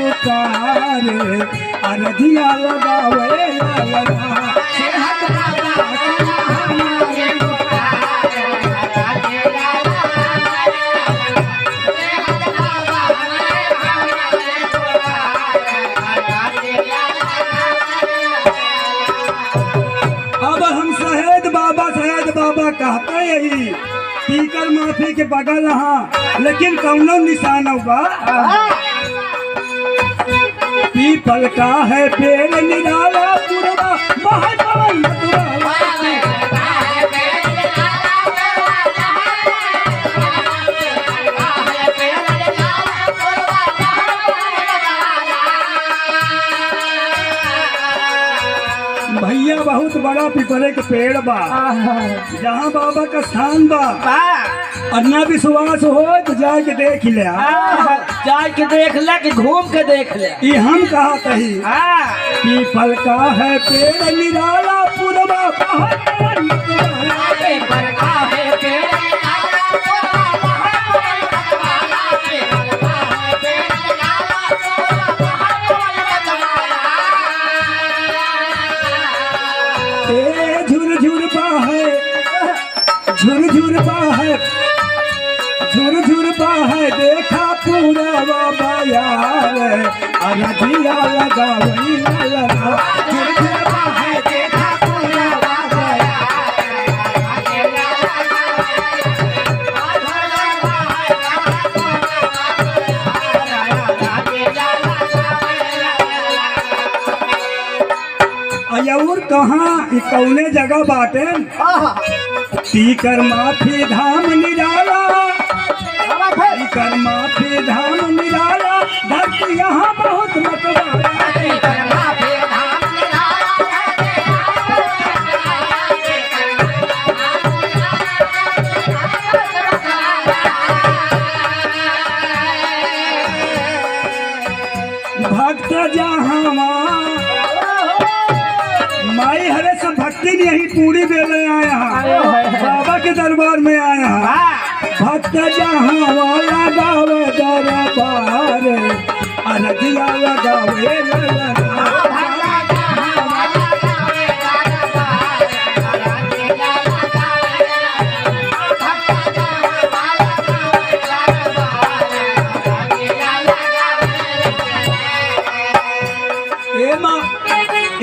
पुकारे अरधिया लगावे ललना सेहत बाबा हमारे पुकारे अरधिया अब हम शहीद बाबा कहते यही पीकर माफी के बगल हाँ लेकिन कौनो निशान होगा पीपल का है पेड़ निराला पुरवा बहुत भैया बहुत बड़ा पीपले के पेड़ बा जहाँ बाबा का स्थान बा और न विश्वास हो तो जाके देख ले जाके देख ले कि घूम के देख ले ये हम कहा कही पीपल का है पेड़ निराला पुरवा झुर झुर है देखा पूरा बाबा यार अरधिया लगावई ललना झुर है देखा पूरा बाबा और कहाँ कौने जगह बाटे पीकर माफी धाम निराला पीकर माफी धाम निराला भक्त यहाँ बहुत मतवाला भक्त जहाँ माई हरे सब भक्ति ने यही पूरी बेले आया बाबा के दरबार में आया भक्त जहाँ वाला गावे दरबार अरधिया लगावे ललना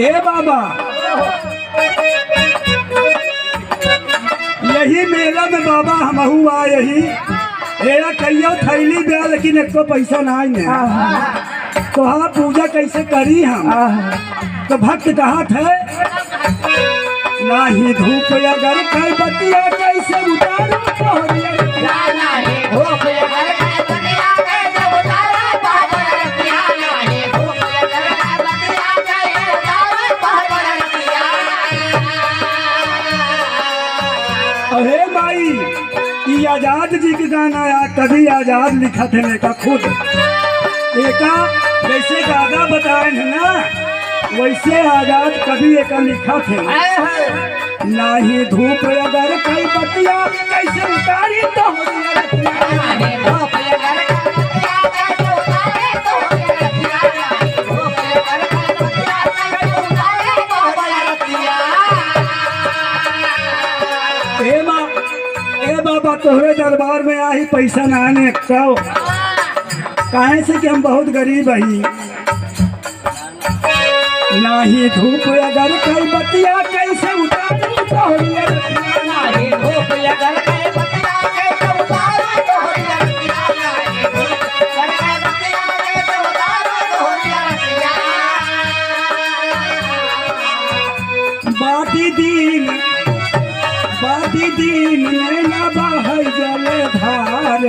ए बाबा यही मेला में बाबा हमहू आ यही मेरा कहियो थैली ब्या लेकिन एक तो पैसा नहीं है तो हाँ पूजा कैसे करी हम तो भक्त कहा थे नाही धूप अगर कई बतिया कैसे उतारू अरे माई ये आजाद जी के गाना आया कभी आजाद लिखा थे लेका खुद एका जैसे दादा बताए है ना वैसे आजाद कभी एक लिखा थे नाही धूप अगर कई बतिया कैसे उतारी तो बाबा तोहरे दरबार में आई पैसा नाने कहो काहे से कि हम बहुत गरीब ही नाही धूप अगर कई बतिया कैसे उतारू बाटी दिन नैना बाहर जले धार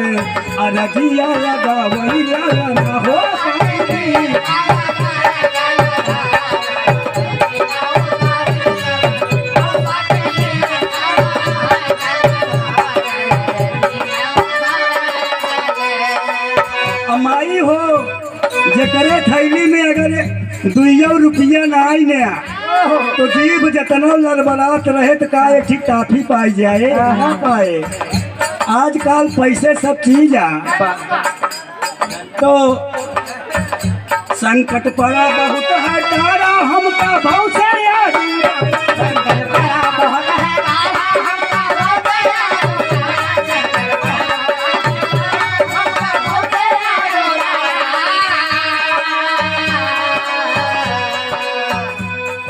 अरधिया लगावई ललना हो अमाई हो जकरे थैली में अगर 2 रुपया ना आई नया तो जीव जतना लड़बड़ात रहे तो का एक ठीक टाफी पाई जाए ना पाए आजकल पैसे सब चीज तो संकट पड़ा बहुत है तारा हमका भाव से याद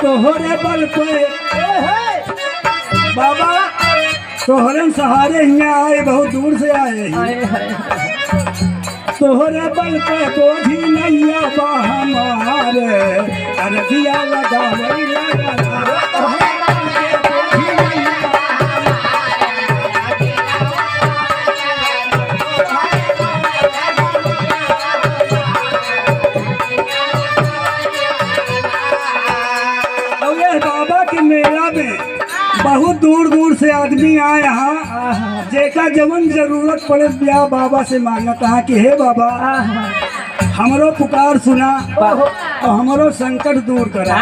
तोहरे बल पे बाबा तोहरे सहारे यहाँ आए बहुत दूर से आए हैं। तोहरे बल पे बोझी नैया बा हमारे अरजिया लगा बाबा के मेला में बहुत दूर दूर से आदमी आए यहाँ जेका जवन जरूरत पड़े ब्याह बाबा से मांगता है कि हे बाबा हमरो पुकार सुना और हमरो संकट दूर करा।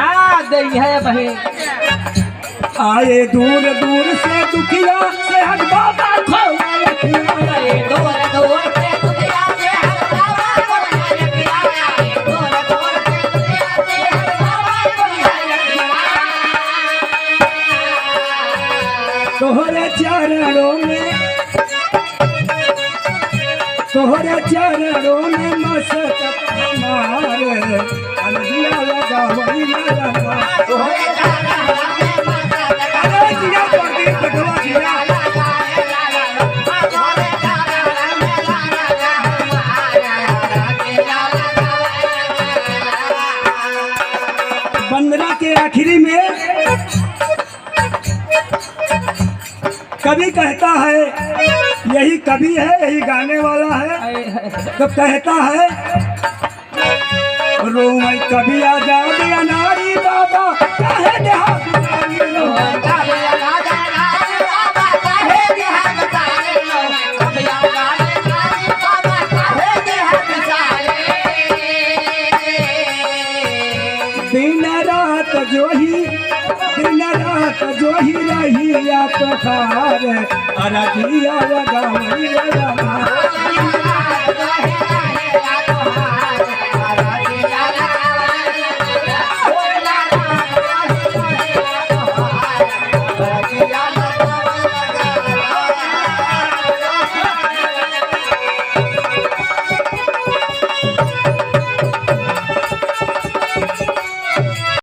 आए दूर दूर से दुखिया से हट बाबा तोहरे चरणों में मस्त हमारे अलगिया लगा वही लगा अरे जिया पड़ती बटवा जिया बंदना के आखिरी में कवि कहता है यही कवि है यही गाने वाला है तो कहता है रोमई कवि आजाद अनारी बाबा कहे दिन रात जो ही रही या तो खार अरजिया लगा